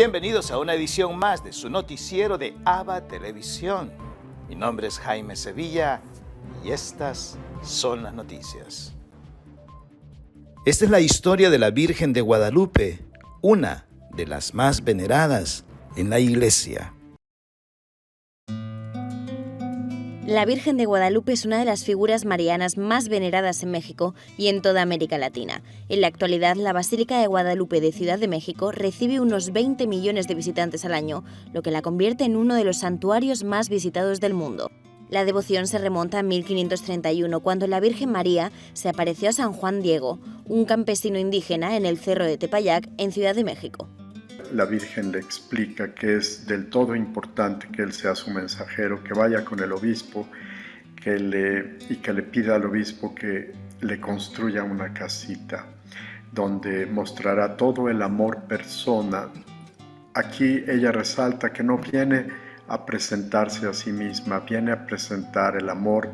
Bienvenidos a una edición más de su noticiero de ABA Televisión. Mi nombre es Jaime Sevilla y estas son las noticias. Esta es la historia de la Virgen de Guadalupe, una de las más veneradas en la Iglesia. La Virgen de Guadalupe es una de las figuras marianas más veneradas en México y en toda América Latina. En la actualidad, la Basílica de Guadalupe de Ciudad de México recibe unos 20 millones de visitantes al año, lo que la convierte en uno de los santuarios más visitados del mundo. La devoción se remonta a 1531, cuando la Virgen María se apareció a San Juan Diego, un campesino indígena en el Cerro de Tepayac, en Ciudad de México. La Virgen le explica que es del todo importante que él sea su mensajero, que vaya con el obispo y que le pida al obispo que le construya una casita donde mostrará todo el amor persona. Aquí ella resalta que no viene a presentarse a sí misma, viene a presentar el amor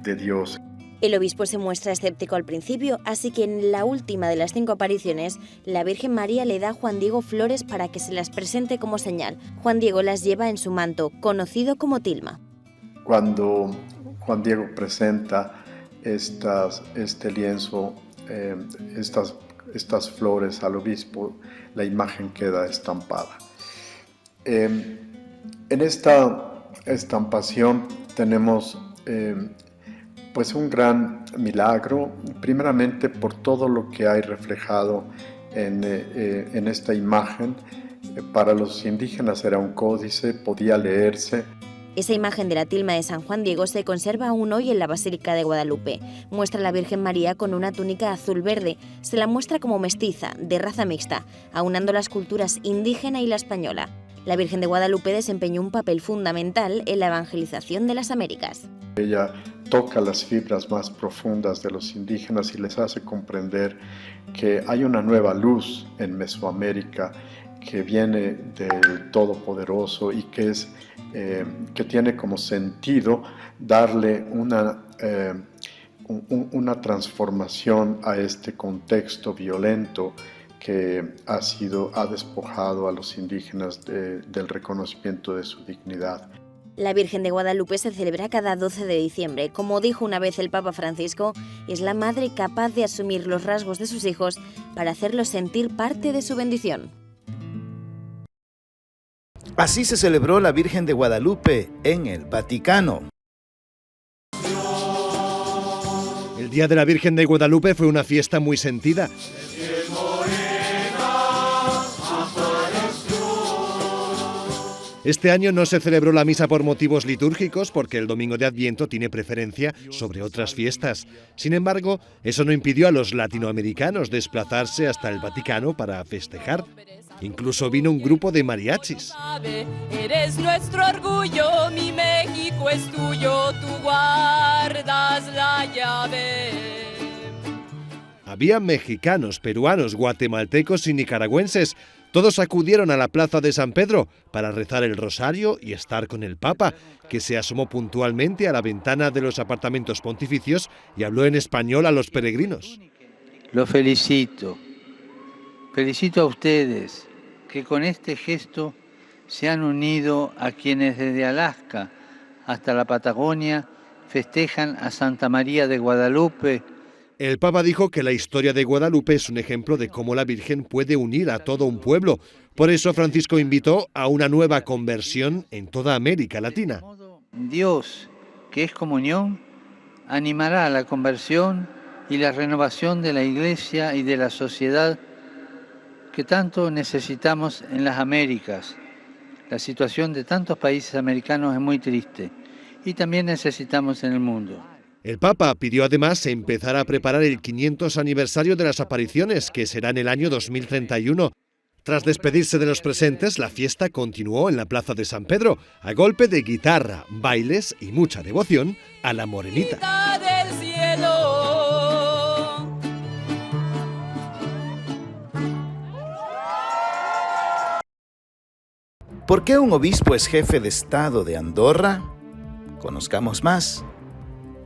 de Dios. El obispo se muestra escéptico al principio, así que en la última de las 5 apariciones, la Virgen María le da a Juan Diego flores para que se las presente como señal. Juan Diego las lleva en su manto, conocido como tilma. Cuando Juan Diego presenta este lienzo, estas flores al obispo, la imagen queda estampada. En esta estampación tenemos pues un gran milagro, primeramente por todo lo que hay reflejado en esta imagen. Para los indígenas era un códice, podía leerse. Esa imagen de la tilma de San Juan Diego se conserva aún hoy en la Basílica de Guadalupe. Muestra a la Virgen María con una túnica azul-verde. Se la muestra como mestiza, de raza mixta, aunando las culturas indígena y la española. La Virgen de Guadalupe desempeñó un papel fundamental en la evangelización de las Américas. Ella toca las fibras más profundas de los indígenas y les hace comprender que hay una nueva luz en Mesoamérica que viene del Todopoderoso y que tiene como sentido darle una transformación a este contexto violento que ha despojado a los indígenas del reconocimiento de su dignidad. La Virgen de Guadalupe se celebra cada 12 de diciembre. Como dijo una vez el Papa Francisco, es la madre capaz de asumir los rasgos de sus hijos para hacerlos sentir parte de su bendición. Así se celebró la Virgen de Guadalupe en el Vaticano. El Día de la Virgen de Guadalupe fue una fiesta muy sentida. Este año no se celebró la misa por motivos litúrgicos porque el Domingo de Adviento tiene preferencia sobre otras fiestas. Sin embargo, eso no impidió a los latinoamericanos desplazarse hasta el Vaticano para festejar. Incluso vino un grupo de mariachis. Eres nuestro orgullo, mi México es tuyo, tú guardas la llave. Había mexicanos, peruanos, guatemaltecos y nicaragüenses. Todos acudieron a la plaza de San Pedro para rezar el rosario y estar con el Papa, que se asomó puntualmente a la ventana de los apartamentos pontificios y habló en español a los peregrinos. Los felicito. Felicito a ustedes que con este gesto se han unido a quienes desde Alaska hasta la Patagonia festejan a Santa María de Guadalupe. El Papa dijo que la historia de Guadalupe es un ejemplo de cómo la Virgen puede unir a todo un pueblo. Por eso Francisco invitó a una nueva conversión en toda América Latina. Dios, que es comunión, animará a la conversión y la renovación de la Iglesia y de la sociedad que tanto necesitamos en las Américas. La situación de tantos países americanos es muy triste y también necesitamos en el mundo. El Papa pidió además empezar a preparar el 500 aniversario de las apariciones, que será en el año 2031. Tras despedirse de los presentes, la fiesta continuó en la plaza de San Pedro, a golpe de guitarra, bailes y mucha devoción a la Morenita. Del cielo. ¿Por qué un obispo es jefe de Estado de Andorra? Conozcamos más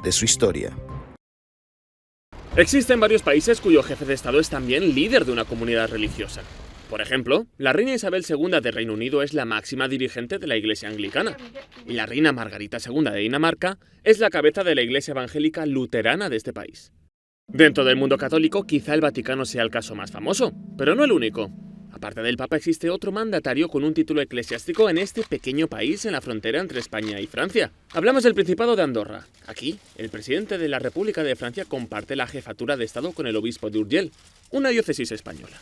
de su historia. Existen varios países cuyo jefe de Estado es también líder de una comunidad religiosa. Por ejemplo, la reina Isabel II de Reino Unido es la máxima dirigente de la Iglesia anglicana, y la reina Margarita II de Dinamarca es la cabeza de la Iglesia evangélica luterana de este país. Dentro del mundo católico, quizá el Vaticano sea el caso más famoso, pero no el único. Aparte del Papa, existe otro mandatario con un título eclesiástico en este pequeño país en la frontera entre España y Francia. Hablamos del Principado de Andorra. Aquí, el presidente de la República de Francia comparte la jefatura de Estado con el obispo de Urgell, una diócesis española.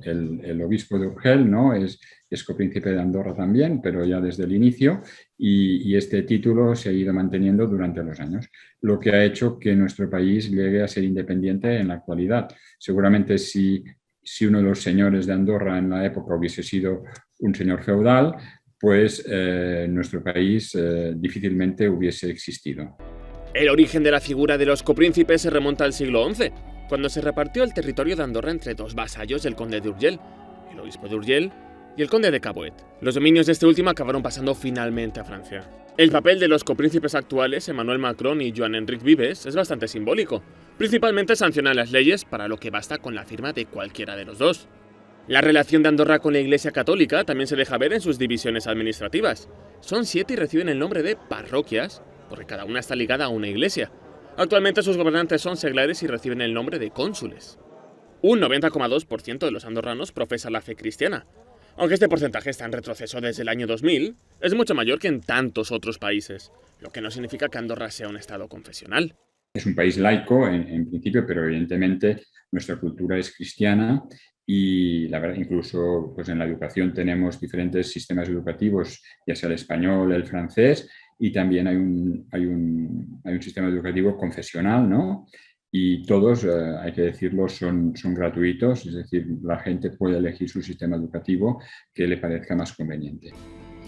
El obispo de Urgell, ¿no?, es copríncipe de Andorra también, pero ya desde el inicio, y este título se ha ido manteniendo durante los años, lo que ha hecho que nuestro país llegue a ser independiente en la actualidad. Seguramente si uno de los señores de Andorra en la época hubiese sido un señor feudal, pues nuestro país difícilmente hubiese existido. El origen de la figura de los copríncipes se remonta al siglo XI, cuando se repartió el territorio de Andorra entre dos vasallos del conde de Urgell, el obispo de Urgell y el conde de Caboet. Los dominios de este último acabaron pasando finalmente a Francia. El papel de los copríncipes actuales, Emmanuel Macron y Joan-Enric Vives, es bastante simbólico. Principalmente sancionan las leyes, para lo que basta con la firma de cualquiera de los dos. La relación de Andorra con la Iglesia Católica también se deja ver en sus divisiones administrativas. Son 7 y reciben el nombre de parroquias, porque cada una está ligada a una iglesia. Actualmente sus gobernantes son seglares y reciben el nombre de cónsules. Un 90,2% de los andorranos profesa la fe cristiana. Aunque este porcentaje está en retroceso desde el año 2000, es mucho mayor que en tantos otros países, lo que no significa que Andorra sea un estado confesional. Es un país laico en principio, pero evidentemente nuestra cultura es cristiana y la verdad, incluso pues en la educación tenemos diferentes sistemas educativos, ya sea el español, el francés, y también hay un sistema educativo confesional, ¿no? Y todos, hay que decirlo, son gratuitos, es decir, la gente puede elegir su sistema educativo que le parezca más conveniente.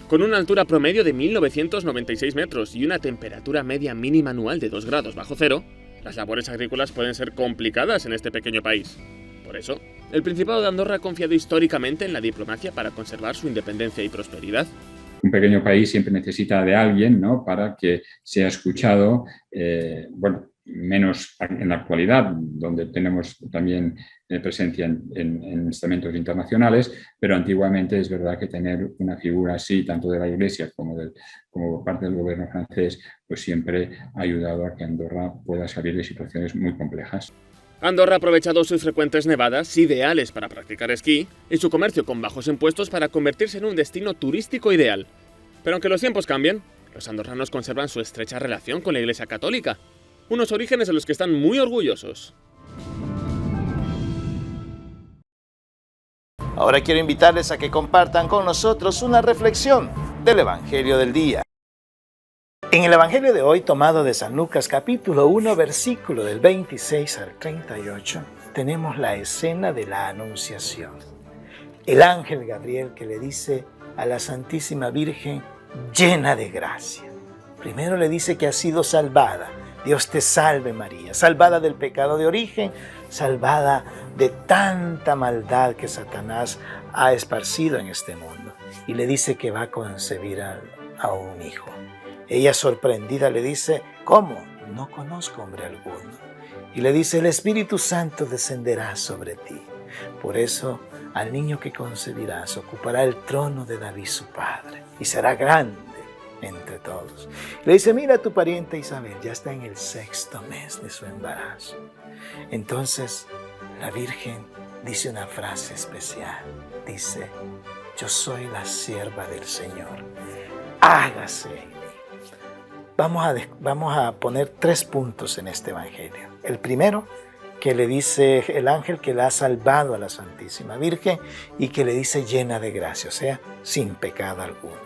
Con una altura promedio de 1.996 metros y una temperatura media mínima anual de 2 grados bajo cero, las labores agrícolas pueden ser complicadas en este pequeño país. Por eso, el Principado de Andorra ha confiado históricamente en la diplomacia para conservar su independencia y prosperidad. Un pequeño país siempre necesita de alguien, ¿no?, para que sea escuchado, menos en la actualidad, donde tenemos también presencia en estamentos internacionales, pero antiguamente es verdad que tener una figura así, tanto de la Iglesia como parte del gobierno francés, pues siempre ha ayudado a que Andorra pueda salir de situaciones muy complejas. Andorra ha aprovechado sus frecuentes nevadas, ideales para practicar esquí, y su comercio con bajos impuestos para convertirse en un destino turístico ideal. Pero aunque los tiempos cambien, los andorranos conservan su estrecha relación con la Iglesia Católica, unos orígenes de los que están muy orgullosos. Ahora quiero invitarles a que compartan con nosotros una reflexión del Evangelio del día. En el Evangelio de hoy, tomado de San Lucas capítulo 1, versículo del 26 al 38, tenemos la escena de la Anunciación. El ángel Gabriel que le dice a la Santísima Virgen, llena de gracia. Primero le dice que ha sido salvada. Dios te salve María, salvada del pecado de origen, salvada de tanta maldad que Satanás ha esparcido en este mundo. Y le dice que va a concebir a un hijo. Ella sorprendida le dice, ¿cómo? No conozco hombre alguno. Y le dice, el Espíritu Santo descenderá sobre ti. Por eso, al niño que concebirás ocupará el trono de David su padre y será grande entre todos. Le dice, mira, tu pariente Isabel ya está en el 6º mes de su embarazo. Entonces, la Virgen dice una frase especial. Dice, yo soy la sierva del Señor. Hágase en mí. Vamos a poner 3 puntos en este Evangelio. El primero, que le dice el ángel que la ha salvado a la Santísima Virgen y que le dice llena de gracia, o sea, sin pecado alguno.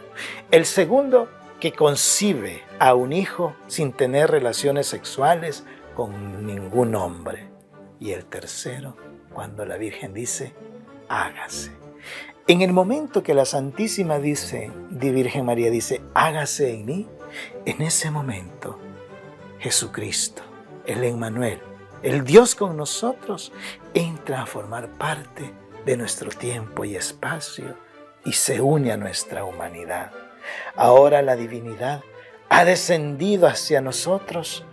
El segundo, que concibe a un hijo sin tener relaciones sexuales con ningún hombre. Y el tercero, cuando la Virgen dice, hágase. En el momento que la Santísima Virgen María dice, hágase en mí, en ese momento Jesucristo, el Emmanuel, el Dios con nosotros, entra a formar parte de nuestro tiempo y espacio y se une a nuestra humanidad. Ahora la divinidad ha descendido hacia nosotros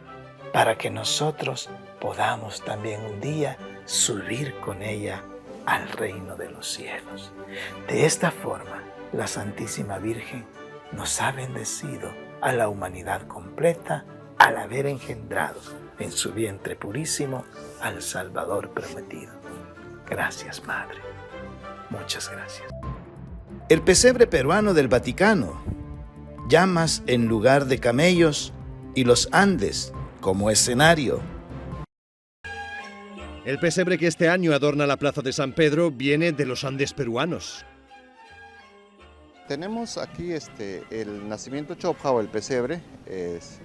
para que nosotros podamos también un día subir con ella al reino de los cielos. De esta forma, la Santísima Virgen nos ha bendecido a la humanidad completa al haber engendrado en su vientre purísimo al Salvador prometido. Gracias, Madre. Muchas gracias. El pesebre peruano del Vaticano, llamas en lugar de camellos y los Andes como escenario. El pesebre que este año adorna la plaza de San Pedro viene de los Andes peruanos. Tenemos aquí el nacimiento Chopca o el pesebre, es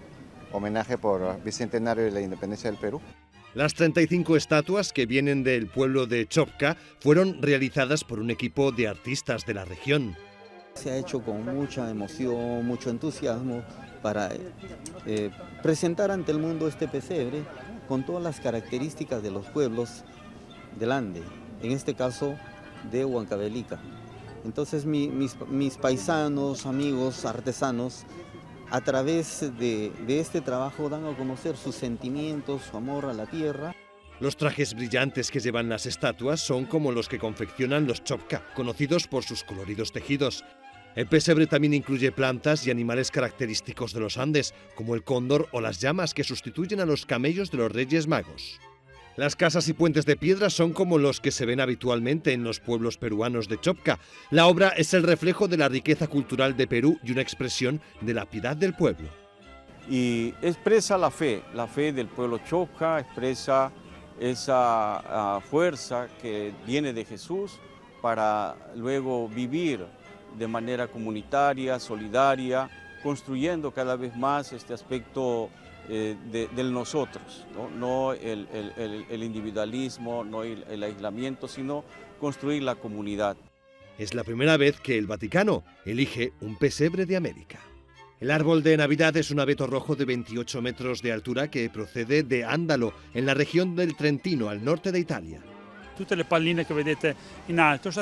homenaje por bicentenario de la independencia del Perú. Las 35 estatuas que vienen del pueblo de Chopca fueron realizadas por un equipo de artistas de la región. Se ha hecho con mucha emoción, mucho entusiasmo para presentar ante el mundo este pesebre con todas las características de los pueblos del Ande, en este caso de Huancavelica. Entonces mis paisanos, amigos, artesanos, a través de este trabajo dan a conocer sus sentimientos, su amor a la tierra. Los trajes brillantes que llevan las estatuas son como los que confeccionan los Chopca, conocidos por sus coloridos tejidos. El pesebre también incluye plantas y animales característicos de los Andes, como el cóndor o las llamas que sustituyen a los camellos de los Reyes Magos. Las casas y puentes de piedra son como los que se ven habitualmente en los pueblos peruanos de Chopca. La obra es el reflejo de la riqueza cultural de Perú y una expresión de la piedad del pueblo. Y expresa la fe del pueblo Chopca, expresa esa fuerza que viene de Jesús para luego vivir de manera comunitaria, solidaria, construyendo cada vez más este aspecto del nosotros, no el individualismo, no el aislamiento, sino construir la comunidad. Es la primera vez que el Vaticano elige un pesebre de América. El árbol de Navidad es un abeto rojo de 28 metros de altura que procede de Andalo, en la región del Trentino, al norte de Italia.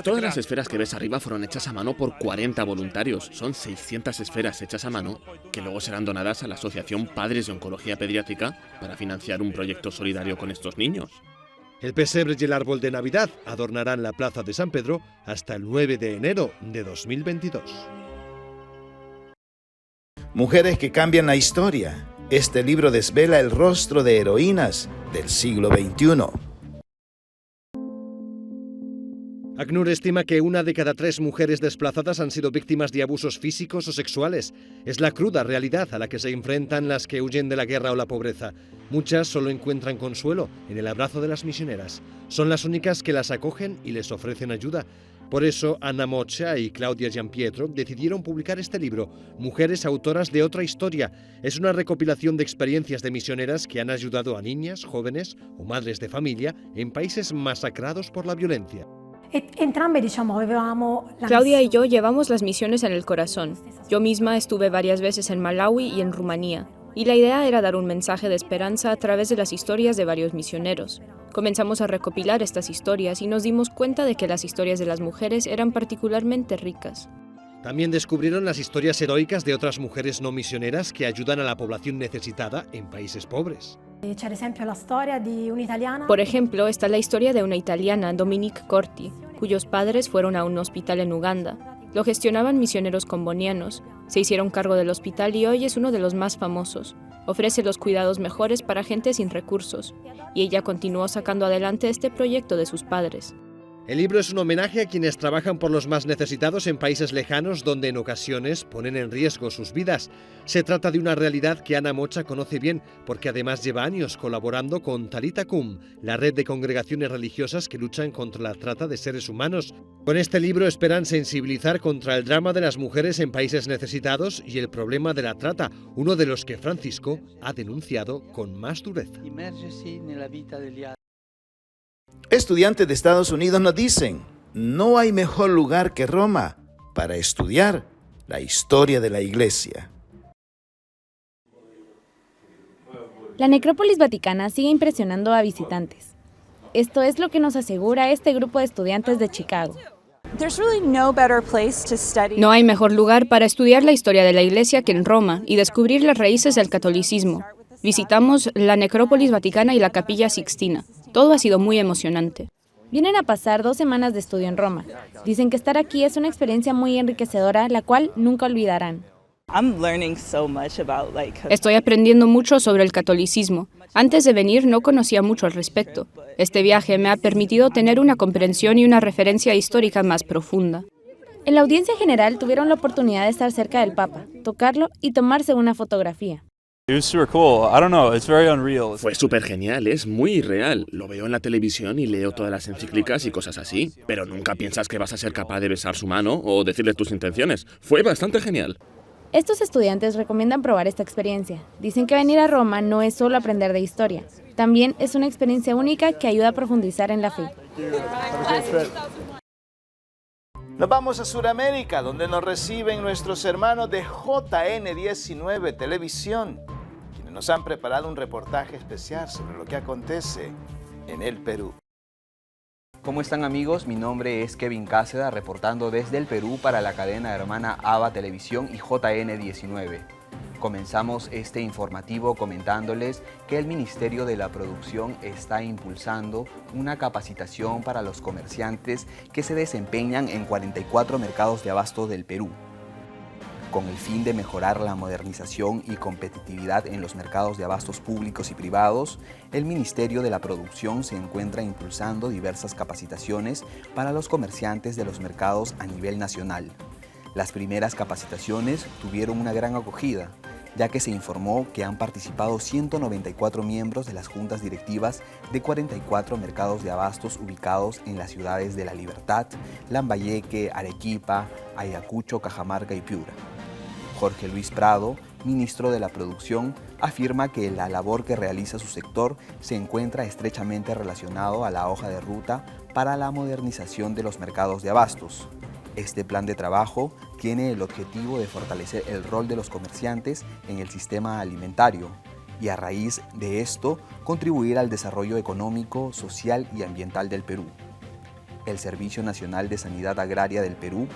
Todas las esferas que ves arriba fueron hechas a mano por 40 voluntarios. Son 600 esferas hechas a mano que luego serán donadas a la Asociación Padres de Oncología Pediátrica para financiar un proyecto solidario con estos niños. El pesebre y el árbol de Navidad adornarán la plaza de San Pedro hasta el 9 de enero de 2022. Mujeres que cambian la historia. Este libro desvela el rostro de heroínas del siglo XXI. ACNUR estima que 1 de cada 3 mujeres desplazadas han sido víctimas de abusos físicos o sexuales. Es la cruda realidad a la que se enfrentan las que huyen de la guerra o la pobreza. Muchas solo encuentran consuelo en el abrazo de las misioneras. Son las únicas que las acogen y les ofrecen ayuda. Por eso, Anna Mocha y Claudia Gianpietro decidieron publicar este libro, Mujeres autoras de otra historia. Es una recopilación de experiencias de misioneras que han ayudado a niñas, jóvenes o madres de familia en países masacrados por la violencia. Claudia y yo llevamos las misiones en el corazón. Yo misma estuve varias veces en Malawi y en Rumanía, y la idea era dar un mensaje de esperanza a través de las historias de varios misioneros. Comenzamos a recopilar estas historias y nos dimos cuenta de que las historias de las mujeres eran particularmente ricas. También descubrieron las historias heroicas de otras mujeres no misioneras que ayudan a la población necesitada en países pobres. Por ejemplo, está la historia de una italiana, Dominique Corti, cuyos padres fueron a un hospital en Uganda. Lo gestionaban misioneros combonianos, se hicieron cargo del hospital y hoy es uno de los más famosos. Ofrece los cuidados mejores para gente sin recursos, y ella continuó sacando adelante este proyecto de sus padres. El libro es un homenaje a quienes trabajan por los más necesitados en países lejanos donde en ocasiones ponen en riesgo sus vidas. Se trata de una realidad que Anna Mocha conoce bien porque además lleva años colaborando con Talitha Kum, la red de congregaciones religiosas que luchan contra la trata de seres humanos. Con este libro esperan sensibilizar contra el drama de las mujeres en países necesitados y el problema de la trata, uno de los que Francisco ha denunciado con más dureza. Estudiantes de Estados Unidos nos dicen, no hay mejor lugar que Roma para estudiar la historia de la Iglesia. La necrópolis vaticana sigue impresionando a visitantes. Esto es lo que nos asegura este grupo de estudiantes de Chicago. No hay mejor lugar para estudiar la historia de la Iglesia que en Roma y descubrir las raíces del catolicismo. Visitamos la necrópolis vaticana y la capilla Sixtina. Todo ha sido muy emocionante. Vienen a pasar 2 semanas de estudio en Roma. Dicen que estar aquí es una experiencia muy enriquecedora, la cual nunca olvidarán. Estoy aprendiendo mucho sobre el catolicismo. Antes de venir no conocía mucho al respecto. Este viaje me ha permitido tener una comprensión y una referencia histórica más profunda. En la audiencia general tuvieron la oportunidad de estar cerca del Papa, tocarlo y tomarse una fotografía. Fue súper genial, es muy irreal. Lo veo en la televisión y leo todas las encíclicas y cosas así. Pero nunca piensas que vas a ser capaz de besar su mano o decirle tus intenciones. Fue bastante genial. Estos estudiantes recomiendan probar esta experiencia. Dicen que venir a Roma no es solo aprender de historia, también es una experiencia única que ayuda a profundizar en la fe. Nos vamos a Sudamérica, donde nos reciben nuestros hermanos de JN19 Televisión, quienes nos han preparado un reportaje especial sobre lo que acontece en el Perú. ¿Cómo están, amigos? Mi nombre es Kevin Cáceda, reportando desde el Perú para la cadena hermana ABA Televisión y JN19. Comenzamos este informativo comentándoles que el Ministerio de la Producción está impulsando una capacitación para los comerciantes que se desempeñan en 44 mercados de abasto del Perú. Con el fin de mejorar la modernización y competitividad en los mercados de abastos públicos y privados, el Ministerio de la Producción se encuentra impulsando diversas capacitaciones para los comerciantes de los mercados a nivel nacional. Las primeras capacitaciones tuvieron una gran acogida, ya que se informó que han participado 194 miembros de las juntas directivas de 44 mercados de abastos ubicados en las ciudades de La Libertad, Lambayeque, Arequipa, Ayacucho, Cajamarca y Piura. Jorge Luis Prado, ministro de la Producción, afirma que la labor que realiza su sector se encuentra estrechamente relacionado a la hoja de ruta para la modernización de los mercados de abastos. Este plan de trabajo tiene el objetivo de fortalecer el rol de los comerciantes en el sistema alimentario y a raíz de esto contribuir al desarrollo económico, social y ambiental del Perú. El Servicio Nacional de Sanidad Agraria del Perú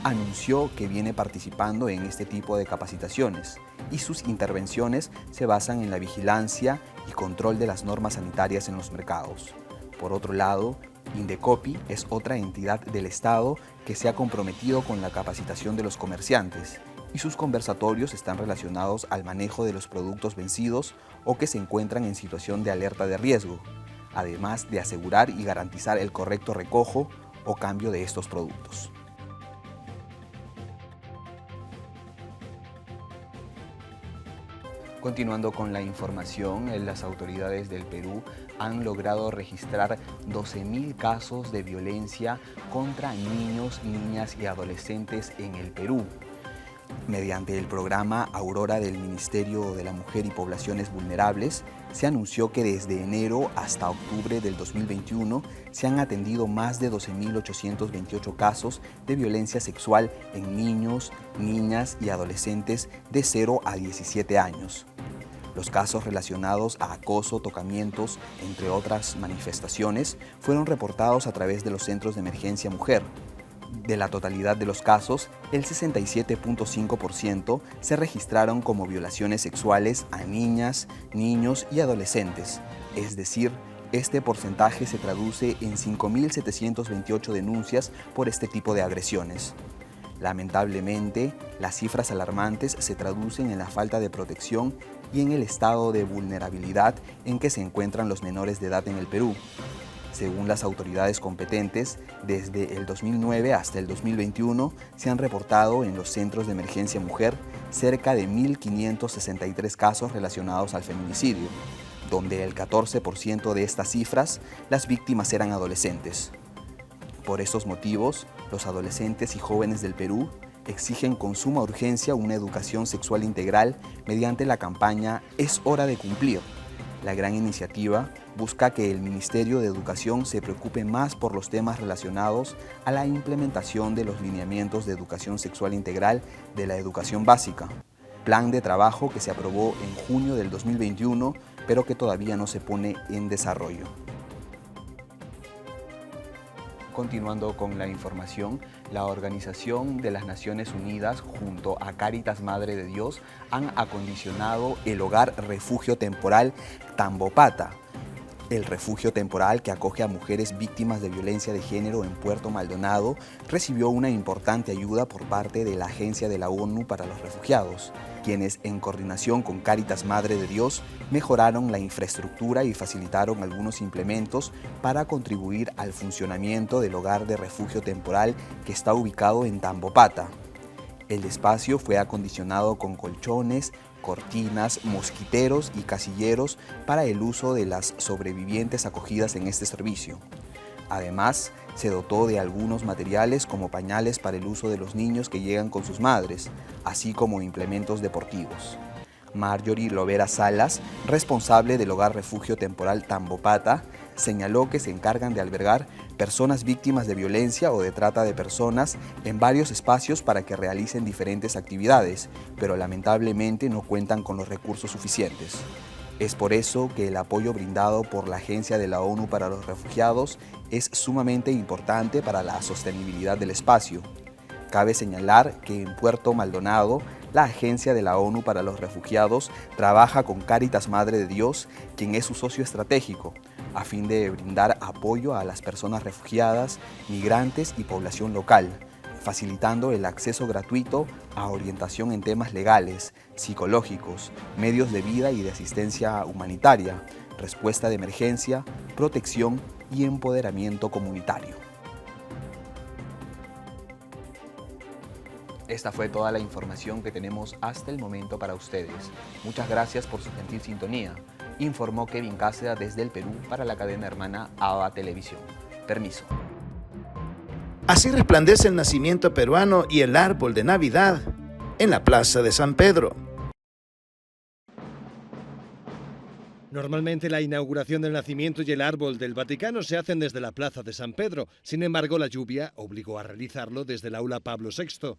anunció que viene participando en este tipo de capacitaciones y sus intervenciones se basan en la vigilancia y control de las normas sanitarias en los mercados. Por otro lado, Indecopi es otra entidad del Estado que se ha comprometido con la capacitación de los comerciantes y sus conversatorios están relacionados al manejo de los productos vencidos o que se encuentran en situación de alerta de riesgo, además de asegurar y garantizar el correcto recojo o cambio de estos productos. Continuando con la información, las autoridades del Perú han logrado registrar 12.000 casos de violencia contra niños, niñas y adolescentes en el Perú. Mediante el programa Aurora del Ministerio de la Mujer y Poblaciones Vulnerables, se anunció que desde enero hasta octubre del 2021 se han atendido más de 12.828 casos de violencia sexual en niños, niñas y adolescentes de 0 a 17 años. Los casos relacionados a acoso, tocamientos, entre otras manifestaciones, fueron reportados a través de los centros de emergencia mujer. De la totalidad de los casos, el 67.5% se registraron como violaciones sexuales a niñas, niños y adolescentes. Es decir, este porcentaje se traduce en 5.728 denuncias por este tipo de agresiones. Lamentablemente, las cifras alarmantes se traducen en la falta de protección y en el estado de vulnerabilidad en que se encuentran los menores de edad en el Perú. Según las autoridades competentes, desde el 2009 hasta el 2021 se han reportado en los centros de emergencia mujer cerca de 1.563 casos relacionados al feminicidio, donde el 14% de estas cifras las víctimas eran adolescentes. Por estos motivos, los adolescentes y jóvenes del Perú exigen con suma urgencia una educación sexual integral mediante la campaña Es hora de cumplir. La gran iniciativa busca que el Ministerio de Educación se preocupe más por los temas relacionados a la implementación de los lineamientos de educación sexual integral de la educación básica, plan de trabajo que se aprobó en junio del 2021, pero que todavía no se pone en desarrollo. Continuando con la información, la Organización de las Naciones Unidas junto a Cáritas Madre de Dios han acondicionado el hogar refugio temporal Tambopata, El refugio temporal que acoge a mujeres víctimas de violencia de género en Puerto Maldonado recibió una importante ayuda por parte de la Agencia de la ONU para los Refugiados, quienes en coordinación con Cáritas Madre de Dios mejoraron la infraestructura y facilitaron algunos implementos para contribuir al funcionamiento del hogar de refugio temporal que está ubicado en Tambopata. El espacio fue acondicionado con colchones, cortinas, mosquiteros y casilleros para el uso de las sobrevivientes acogidas en este servicio. Además, se dotó de algunos materiales como pañales para el uso de los niños que llegan con sus madres, así como implementos deportivos. Marjorie Lovera Salas, responsable del Hogar Refugio Temporal Tambopata, señaló que se encargan de albergar personas víctimas de violencia o de trata de personas en varios espacios para que realicen diferentes actividades, pero lamentablemente no cuentan con los recursos suficientes. Es por eso que el apoyo brindado por la Agencia de la ONU para los Refugiados es sumamente importante para la sostenibilidad del espacio. Cabe señalar que en Puerto Maldonado, la Agencia de la ONU para los Refugiados trabaja con Cáritas Madre de Dios, quien es su socio estratégico, a fin de brindar apoyo a las personas refugiadas, migrantes y población local, facilitando el acceso gratuito a orientación en temas legales, psicológicos, medios de vida y de asistencia humanitaria, respuesta de emergencia, protección y empoderamiento comunitario. Esta fue toda la información que tenemos hasta el momento para ustedes. Muchas gracias por su gentil sintonía. Informó Kevin Cáceres desde el Perú para la cadena hermana ABA Televisión. Permiso. Así resplandece el nacimiento peruano y el árbol de Navidad en la Plaza de San Pedro. Normalmente la inauguración del nacimiento y el árbol del Vaticano se hacen desde la Plaza de San Pedro. Sin embargo, la lluvia obligó a realizarlo desde el Aula Pablo VI.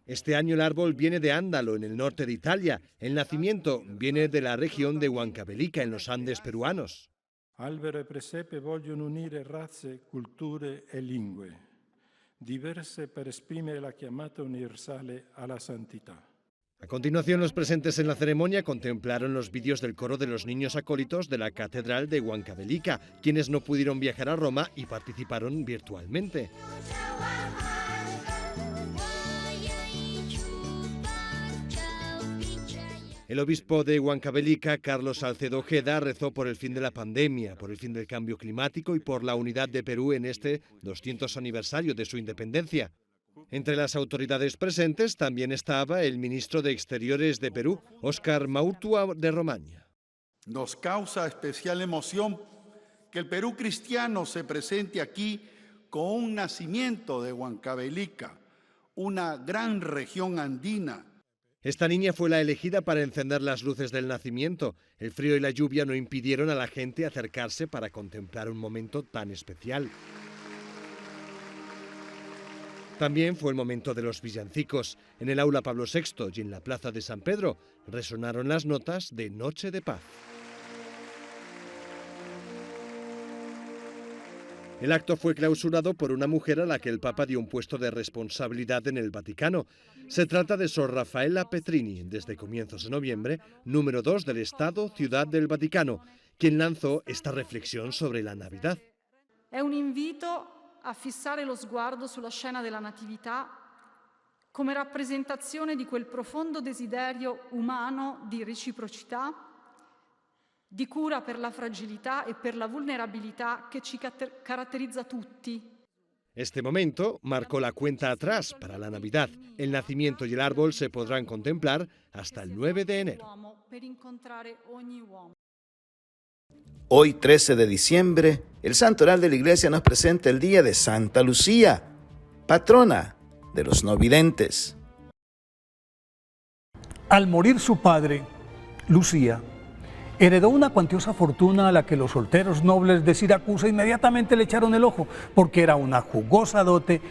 Este año el árbol viene de Ándalo, en el norte de Italia. El nacimiento viene de la región de Huancavelica, en los Andes peruanos. Albero e presepe vogliono unire razze, culture e lingue, diverse per esprimere la chiamata universale alla santità. A continuación, los presentes en la ceremonia contemplaron los vídeos del coro de los niños acólitos de la Catedral de Huancavelica, quienes no pudieron viajar a Roma y participaron virtualmente. El obispo de Huancavelica, Carlos Salcedo Ojeda, rezó por el fin de la pandemia, por el fin del cambio climático y por la unidad de Perú en este 200 aniversario de su independencia. Entre las autoridades presentes también estaba el ministro de Exteriores de Perú, Óscar Maurtua de Romaña. Nos causa especial emoción que el Perú cristiano se presente aquí con un nacimiento de Huancavelica, una gran región andina. Esta niña fue la elegida para encender las luces del nacimiento. El frío y la lluvia no impidieron a la gente acercarse para contemplar un momento tan especial. También fue el momento de los villancicos. En el Aula Pablo VI y en la Plaza de San Pedro resonaron las notas de Noche de Paz. El acto fue clausurado por una mujer a la que el Papa dio un puesto de responsabilidad en el Vaticano. Se trata de Sor Raffaella Petrini, desde comienzos de noviembre, número 2 del Estado Ciudad del Vaticano, quien lanzó esta reflexión sobre la Navidad. È un invito a fissare lo sguardo sulla scena della Natività come rappresentazione di quel profondo desiderio umano di reciprocità, di cura per la fragilità e per la vulnerabilità che ci caratterizza tutti. Este momento marcó la cuenta atrás para la Navidad. El nacimiento y el árbol se podrán contemplar hasta el 9 de enero. Hoy, 13 de diciembre, el santoral de la Iglesia nos presenta el día de Santa Lucía, patrona de los no videntes. Al morir su padre, Lucía heredó una cuantiosa fortuna a la que los solteros nobles de Siracusa inmediatamente le echaron el ojo, porque era una jugosa dote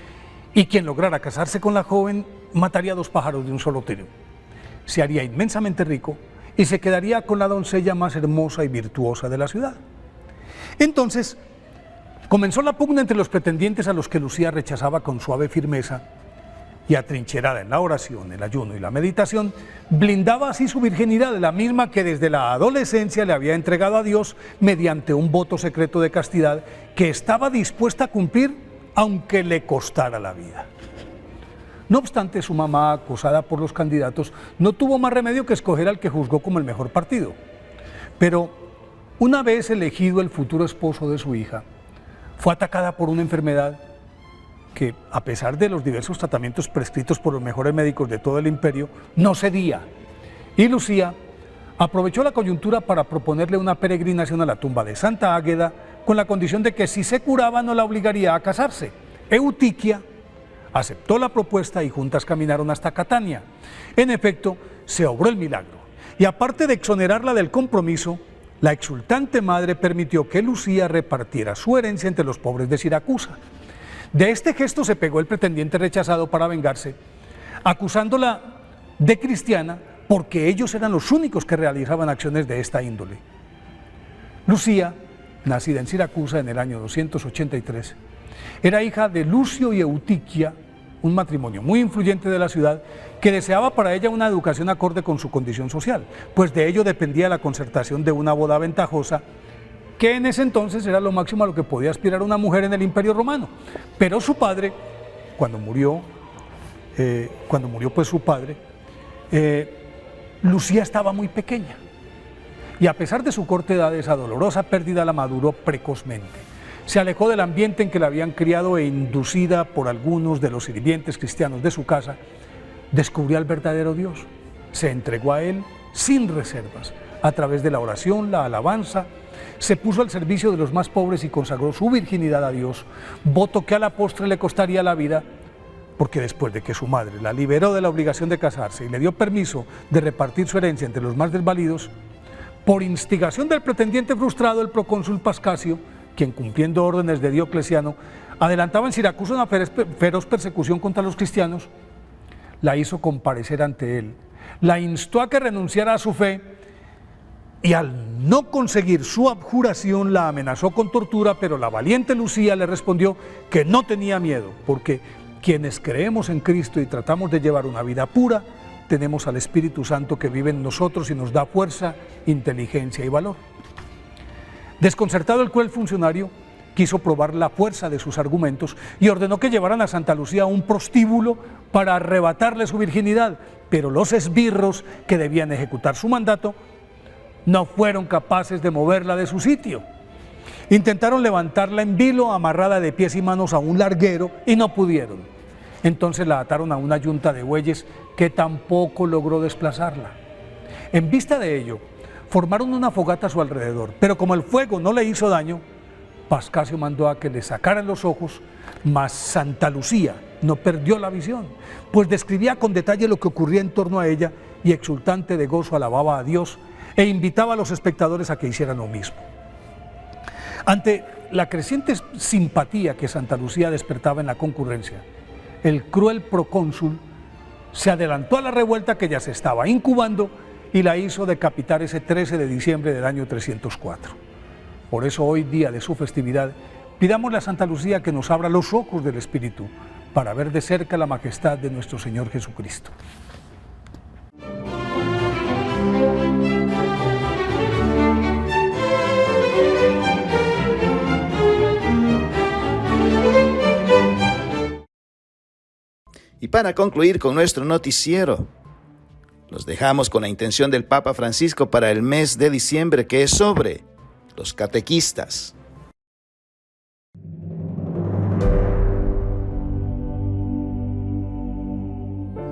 y quien lograra casarse con la joven mataría 2 pájaros de un solo tiro. Se haría inmensamente rico y se quedaría con la doncella más hermosa y virtuosa de la ciudad. Entonces comenzó la pugna entre los pretendientes a los que Lucía rechazaba con suave firmeza, y atrincherada en la oración, el ayuno y la meditación, blindaba así su virginidad, la misma que desde la adolescencia le había entregado a Dios mediante un voto secreto de castidad que estaba dispuesta a cumplir aunque le costara la vida. No obstante, su mamá, acosada por los candidatos, no tuvo más remedio que escoger al que juzgó como el mejor partido. Pero una vez elegido el futuro esposo de su hija, fue atacada por una enfermedad que, a pesar de los diversos tratamientos prescritos por los mejores médicos de todo el imperio, no cedía. Y Lucía aprovechó la coyuntura para proponerle una peregrinación a la tumba de Santa Águeda, con la condición de que si se curaba no la obligaría a casarse. Eutiquia aceptó la propuesta y juntas caminaron hasta Catania. En efecto, se obró el milagro. Y aparte de exonerarla del compromiso, la exultante madre permitió que Lucía repartiera su herencia entre los pobres de Siracusa. De este gesto se pegó el pretendiente rechazado para vengarse, acusándola de cristiana porque ellos eran los únicos que realizaban acciones de esta índole. Lucía, nacida en Siracusa en el año 283, era hija de Lucio y Eutiquia, un matrimonio muy influyente de la ciudad que deseaba para ella una educación acorde con su condición social, pues de ello dependía la concertación de una boda ventajosa que en ese entonces era lo máximo a lo que podía aspirar una mujer en el Imperio Romano. Pero su padre, cuando murió pues su padre, Lucía estaba muy pequeña y a pesar de su corta edad, esa dolorosa pérdida la maduró precozmente. Se alejó del ambiente en que la habían criado e inducida por algunos de los sirvientes cristianos de su casa, descubrió al verdadero Dios, se entregó a Él sin reservas, a través de la oración, la alabanza, se puso al servicio de los más pobres y consagró su virginidad a Dios, voto que a la postre le costaría la vida, porque después de que su madre la liberó de la obligación de casarse y le dio permiso de repartir su herencia entre los más desvalidos, por instigación del pretendiente frustrado, el procónsul Pascasio, quien cumpliendo órdenes de Diocleciano, adelantaba en Siracusa una feroz persecución contra los cristianos, la hizo comparecer ante él, la instó a que renunciara a su fe y al no conseguir su abjuración la amenazó con tortura, pero la valiente Lucía le respondió que no tenía miedo, porque quienes creemos en Cristo y tratamos de llevar una vida pura, tenemos al Espíritu Santo que vive en nosotros y nos da fuerza, inteligencia y valor. Desconcertado, el cruel funcionario quiso probar la fuerza de sus argumentos y ordenó que llevaran a Santa Lucía a un prostíbulo para arrebatarle su virginidad, pero los esbirros que debían ejecutar su mandato no fueron capaces de moverla de su sitio. Intentaron levantarla en vilo, amarrada de pies y manos a un larguero, y no pudieron. Entonces la ataron a una yunta de bueyes que tampoco logró desplazarla. En vista de ello, formaron una fogata a su alrededor, pero como el fuego no le hizo daño, Pascasio mandó a que le sacaran los ojos, mas Santa Lucía no perdió la visión, pues describía con detalle lo que ocurría en torno a ella y exultante de gozo alababa a Dios e invitaba a los espectadores a que hicieran lo mismo. Ante la creciente simpatía que Santa Lucía despertaba en la concurrencia, el cruel procónsul se adelantó a la revuelta que ya se estaba incubando y la hizo decapitar ese 13 de diciembre del año 304. Por eso hoy, día de su festividad, pidámosle a Santa Lucía que nos abra los ojos del Espíritu para ver de cerca la majestad de nuestro Señor Jesucristo. Y para concluir con nuestro noticiero, los dejamos con la intención del Papa Francisco para el mes de diciembre, que es sobre los catequistas.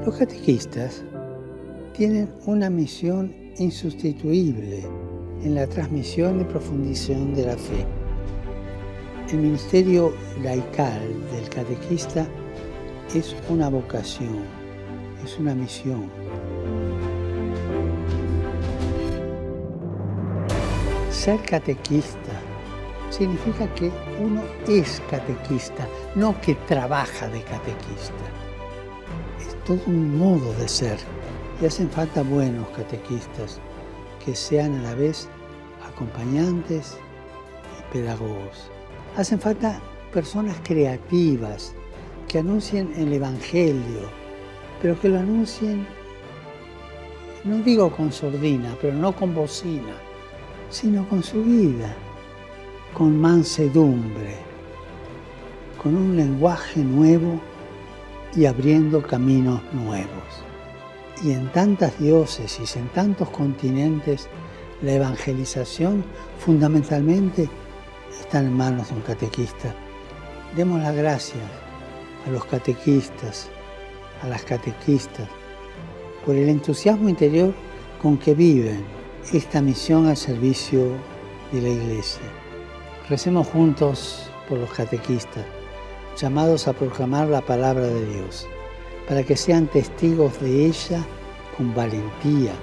Los catequistas tienen una misión insustituible en la transmisión y profundización de la fe. El ministerio laical del catequista es una vocación, es una misión. Ser catequista significa que uno es catequista, no que trabaja de catequista. Es todo un modo de ser y hacen falta buenos catequistas que sean a la vez acompañantes y pedagogos. Hacen falta personas creativas que anuncien el Evangelio pero que lo anuncien, no digo con sordina, pero no con bocina, sino con su vida, con mansedumbre, con un lenguaje nuevo y abriendo caminos nuevos. Y en tantas diócesis, en tantos continentes, la evangelización fundamentalmente está en manos de un catequista. Demos las gracias a los catequistas, a las catequistas, por el entusiasmo interior con que viven esta misión al servicio de la Iglesia. Recemos juntos por los catequistas, llamados a proclamar la palabra de Dios, para que sean testigos de ella con valentía,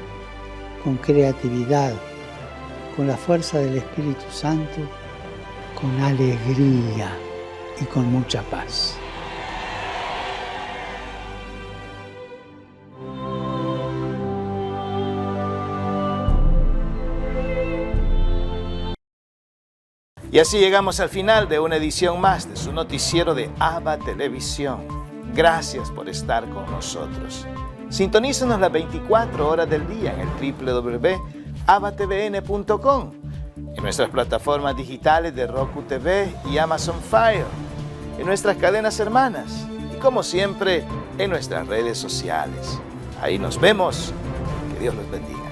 con creatividad, con la fuerza del Espíritu Santo, con alegría y con mucha paz. Y así llegamos al final de una edición más de su noticiero de ABA Televisión. Gracias por estar con nosotros. Sintonícenos las 24 horas del día en el www.abatvn.com, en nuestras plataformas digitales de Roku TV y Amazon Fire, en nuestras cadenas hermanas y, como siempre, en nuestras redes sociales. Ahí nos vemos. Que Dios los bendiga.